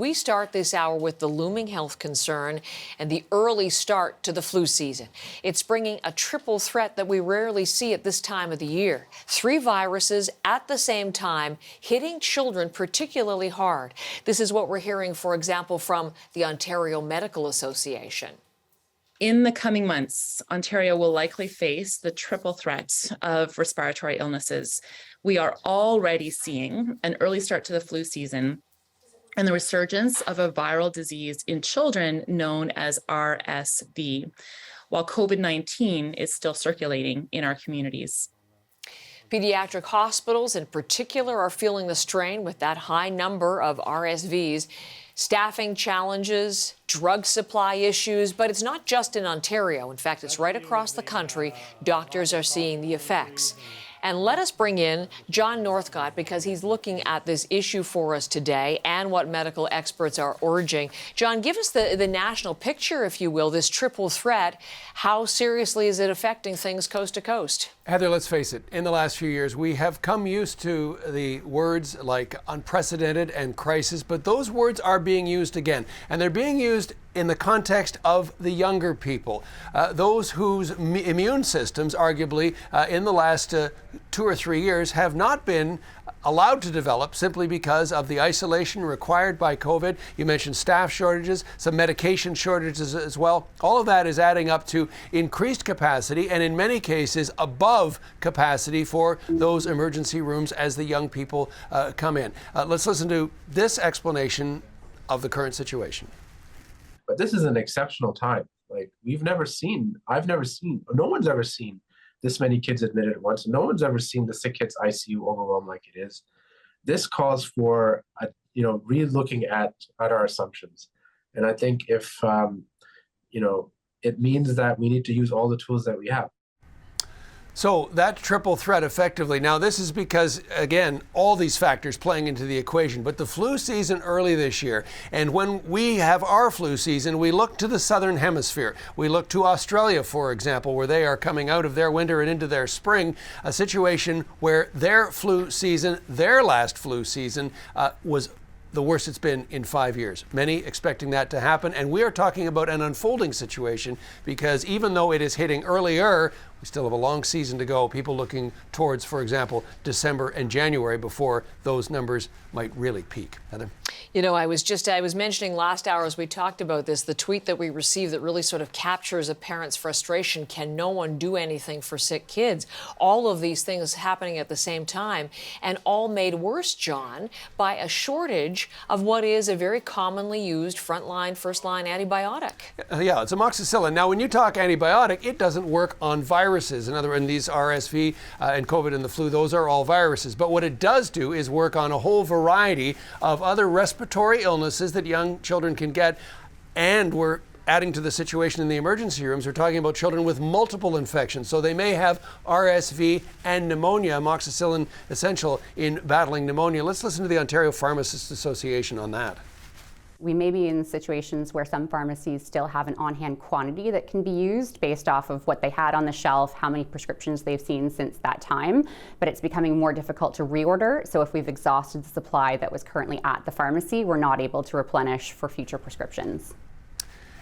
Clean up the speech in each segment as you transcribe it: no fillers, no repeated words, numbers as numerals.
We start this hour with the looming health concern and the early start to the flu season. It's bringing a triple threat that we rarely see at this time of the year. 3 viruses at the same time hitting children particularly hard. This is what we're hearing, for example, from the Ontario Medical Association. In the coming months, Ontario will likely face the triple threat of respiratory illnesses. We are already seeing an early start to the flu season and the resurgence of a viral disease in children known as RSV, while COVID-19 is still circulating in our communities. Pediatric hospitals in particular are feeling the strain with that high number of RSVs. Staffing challenges, drug supply issues, but it's not just in Ontario. In fact, it's right across the country. Doctors are seeing the effects. And let us bring in John Northcott, because he's looking at this issue for us today and what medical experts are urging. John, give us the national picture, if you will, this triple threat. How seriously is it affecting things coast to coast? Heather, let's face it, in the last few years, we have come used to the words like unprecedented and crisis, but those words are being used again, and they're being used in the context of the younger people, those whose immune systems, arguably, in the last 2 or 3 years have not been allowed to develop simply because of the isolation required by COVID. You mentioned staff shortages, some medication shortages as well. All of that is adding up to increased capacity and in many cases above capacity for those emergency rooms as the young people come in. Let's listen to this explanation of the current situation. But this is an exceptional time. Like I've never seen, no one's ever seen this many kids admitted at once. No one's ever seen the sick kids ICU overwhelmed like it is. This calls for, re-looking at our assumptions. And I think if, it means that we need to use all the tools that we have. So that triple threat effectively. Now this is because, again, all these factors playing into the equation, but the flu season early this year, and when we have our flu season, we look to the southern hemisphere. We look to Australia, for example, where they are coming out of their winter and into their spring, a situation where their flu season, their last flu season, was the worst it's been in 5 years. Many expecting that to happen. And we are talking about an unfolding situation because even though it is hitting earlier, we still have a long season to go. People looking towards, for example, December and January before those numbers might really peak. Heather? You know, I was mentioning last hour as we talked about this, the tweet that we received that really sort of captures a parent's frustration. Can no one do anything for sick kids? All of these things happening at the same time, and all made worse, John, by a shortage of what is a very commonly used frontline, first-line antibiotic. Yeah, it's amoxicillin. Now, when you talk antibiotic, it doesn't work on viruses. In other words, these RSV and COVID and the flu, those are all viruses. But what it does do is work on a whole variety of other respiratory illnesses that young children can get. And we're adding to the situation in the emergency rooms. We're talking about children with multiple infections. So they may have RSV and pneumonia, amoxicillin essential in battling pneumonia. Let's listen to the Ontario Pharmacists Association on that. We may be in situations where some pharmacies still have an on-hand quantity that can be used based off of what they had on the shelf, how many prescriptions they've seen since that time, but it's becoming more difficult to reorder. So if we've exhausted the supply that was currently at the pharmacy, we're not able to replenish for future prescriptions.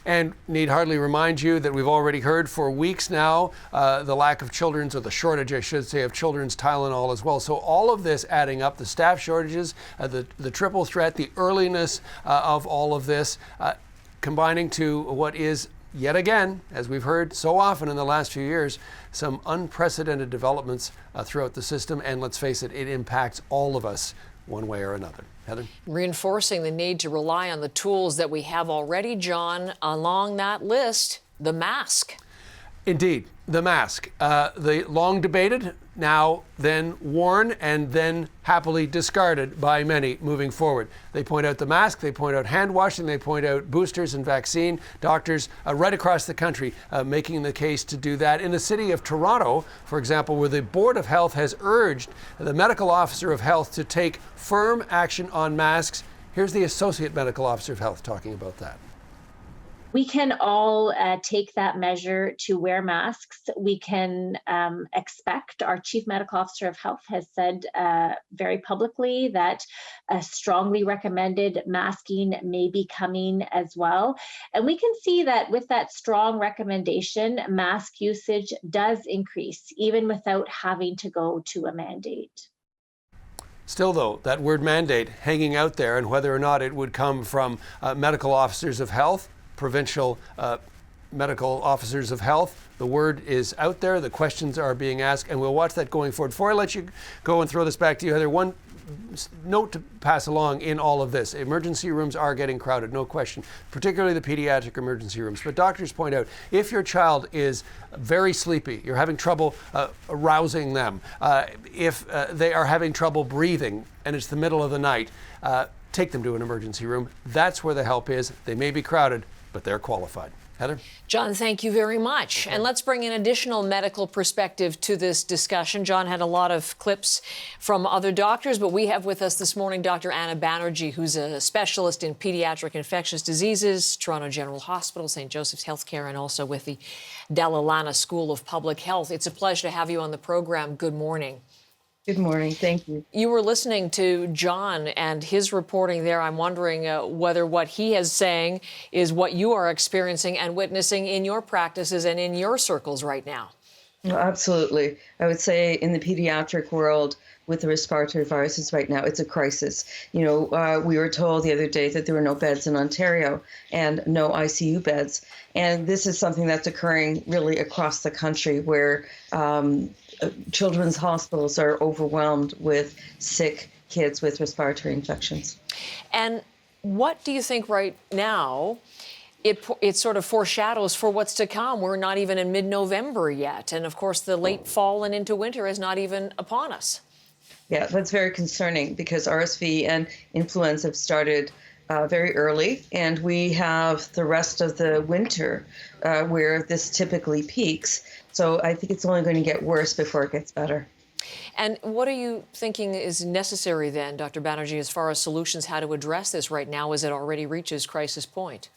And need hardly remind you that we've already heard for weeks now the lack of children's, or the shortage, I should say, of children's Tylenol as well. So all of this adding up, the staff shortages, the triple threat, the earliness of all of this, combining to what is, yet again, as we've heard so often in the last few years, some unprecedented developments throughout the system. And let's face it, it impacts all of us one way or another. Heather? Reinforcing the need to rely on the tools that we have already, John, along that list, the mask. Indeed, the mask. The long debated, now then worn, and then happily discarded by many moving forward. They point out the mask, they point out hand washing, they point out boosters and vaccine. Doctors right across the country making the case to do that. In the city of Toronto, for example, where the Board of Health has urged the medical officer of health to take firm action on masks. Here's the Associate Medical Officer of Health talking about that. We can all take that measure to wear masks. We can expect, our Chief Medical Officer of Health has said very publicly that strongly recommended masking may be coming as well. And we can see that with that strong recommendation, mask usage does increase, even without having to go to a mandate. Still, though, that word mandate hanging out there, and whether or not it would come from medical officers of health, provincial medical officers of health, the word is out there, the questions are being asked, and we'll watch that going forward. Before I let you go and throw this back to you, Heather, one note to pass along in all of this. Emergency rooms are getting crowded, no question, particularly the pediatric emergency rooms. But doctors point out, if your child is very sleepy, you're having trouble arousing them, if they are having trouble breathing and it's the middle of the night, take them to an emergency room. That's where the help is. They may be crowded, but they're qualified. Heather? John, thank you very much. Okay. And let's bring an additional medical perspective to this discussion. John had a lot of clips from other doctors, but we have with us this morning Dr. Anna Banerjee, who's a specialist in pediatric infectious diseases, Toronto General Hospital, St. Joseph's Healthcare, and also with the Della Lana School of Public Health. It's a pleasure to have you on the program. Good morning. Good morning. Thank you. You were listening to John and his reporting there. I'm wondering whether what he is saying is what you are experiencing and witnessing in your practices and in your circles right now. Well, absolutely. I would say in the pediatric world with the respiratory viruses right now, it's a crisis. You know, we were told the other day that there were no beds in Ontario and no ICU beds. And this is something that's occurring really across the country where children's hospitals are overwhelmed with sick kids with respiratory infections. And what do you think right now it sort of foreshadows for what's to come? We're not even in mid-November yet. And of course, the late fall and into winter is not even upon us. Yeah, that's very concerning because RSV and influenza have started very early, and we have the rest of the winter where this typically peaks. So I think it's only going to get worse before it gets better. And what are you thinking is necessary then, Dr. Banerjee, as far as solutions, how to address this right now as it already reaches crisis point?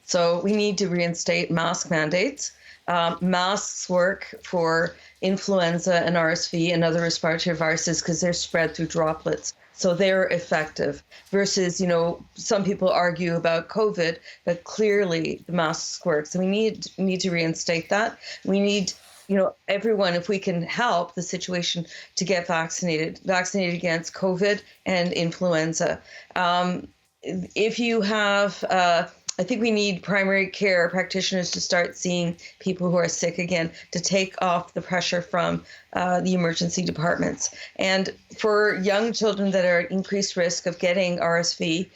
So we need to reinstate mask mandates. Masks work for influenza and RSV and other respiratory viruses because they're spread through droplets. So they're effective versus, you know, some people argue about COVID, but clearly the masks work. So we need to reinstate that. We need, you know, everyone, if we can help the situation, to get vaccinated against COVID and influenza. If you have I think we need primary care practitioners to start seeing people who are sick again, to take off the pressure from the emergency departments. And for young children that are at increased risk of getting RSV,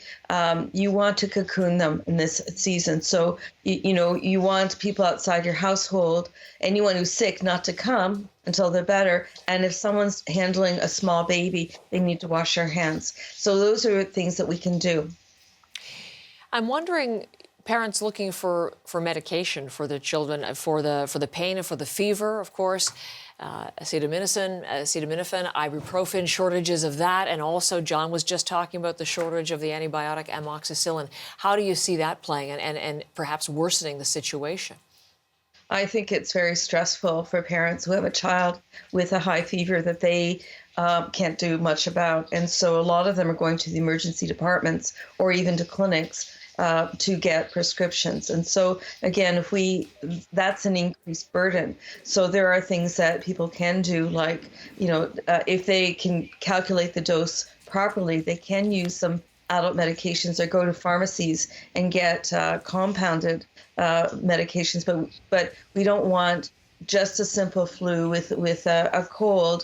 you want to cocoon them in this season. So, you know, you want people outside your household, anyone who's sick, not to come until they're better. And if someone's handling a small baby, they need to wash their hands. So those are things that we can do. I'm wondering, parents looking for medication for their children, for the pain and for the fever, of course, acetaminophen, ibuprofen, shortages of that, and also John was just talking about the shortage of the antibiotic amoxicillin. How do you see that playing and perhaps worsening the situation? I think it's very stressful for parents who have a child with a high fever that they can't do much about. And so a lot of them are going to the emergency departments or even to clinics to get prescriptions. And so again, that's an increased burden. So there are things that people can do, like, you know, if they can calculate the dose properly, they can use some adult medications or go to pharmacies and get compounded medications. But we don't want just a simple flu with a cold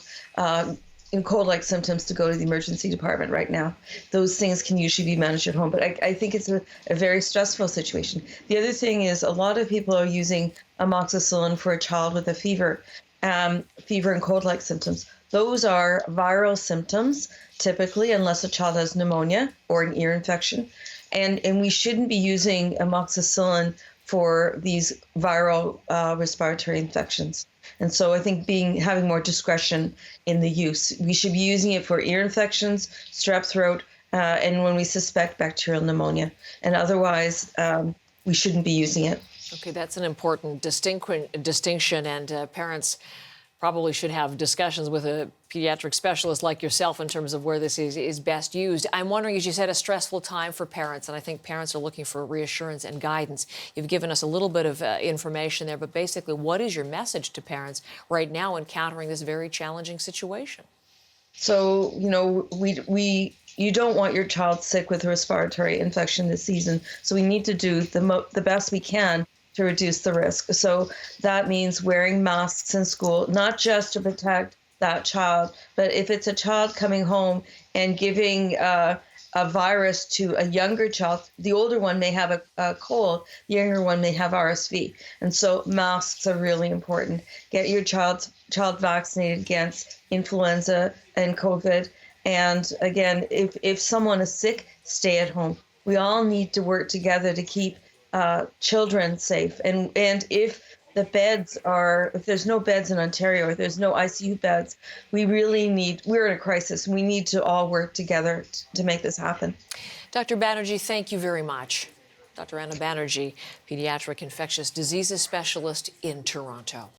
and cold-like symptoms to go to the emergency department right now. Those things can usually be managed at home, but I think it's a very stressful situation. The other thing is a lot of people are using amoxicillin for a child with a fever and cold-like symptoms. Those are viral symptoms, typically, unless a child has pneumonia or an ear infection. And we shouldn't be using amoxicillin for these viral respiratory infections. And so I think having more discretion in the use. We should be using it for ear infections, strep throat, and when we suspect bacterial pneumonia. And otherwise, we shouldn't be using it. Okay, that's an important distinction, and parents probably should have discussions with a pediatric specialist like yourself in terms of where this is best used. I'm wondering, as you said, a stressful time for parents, and I think parents are looking for reassurance and guidance. You've given us a little bit of information there, but basically, what is your message to parents right now encountering this very challenging situation? So, you know, you don't want your child sick with a respiratory infection this season, so we need to do the best we can to reduce the risk. So that means wearing masks in school, not just to protect that child, but if it's a child coming home and giving a virus to a younger child, the older one may have a cold, the younger one may have RSV. And so masks are really important. Get your child vaccinated against influenza and COVID. And again, if someone is sick, stay at home. We all need to work together to keep children safe. And if there's no beds in Ontario, or there's no ICU beds, we're in a crisis. We need to all work together to make this happen. Dr. Banerjee, thank you very much. Dr. Anna Banerjee, pediatric infectious diseases specialist in Toronto.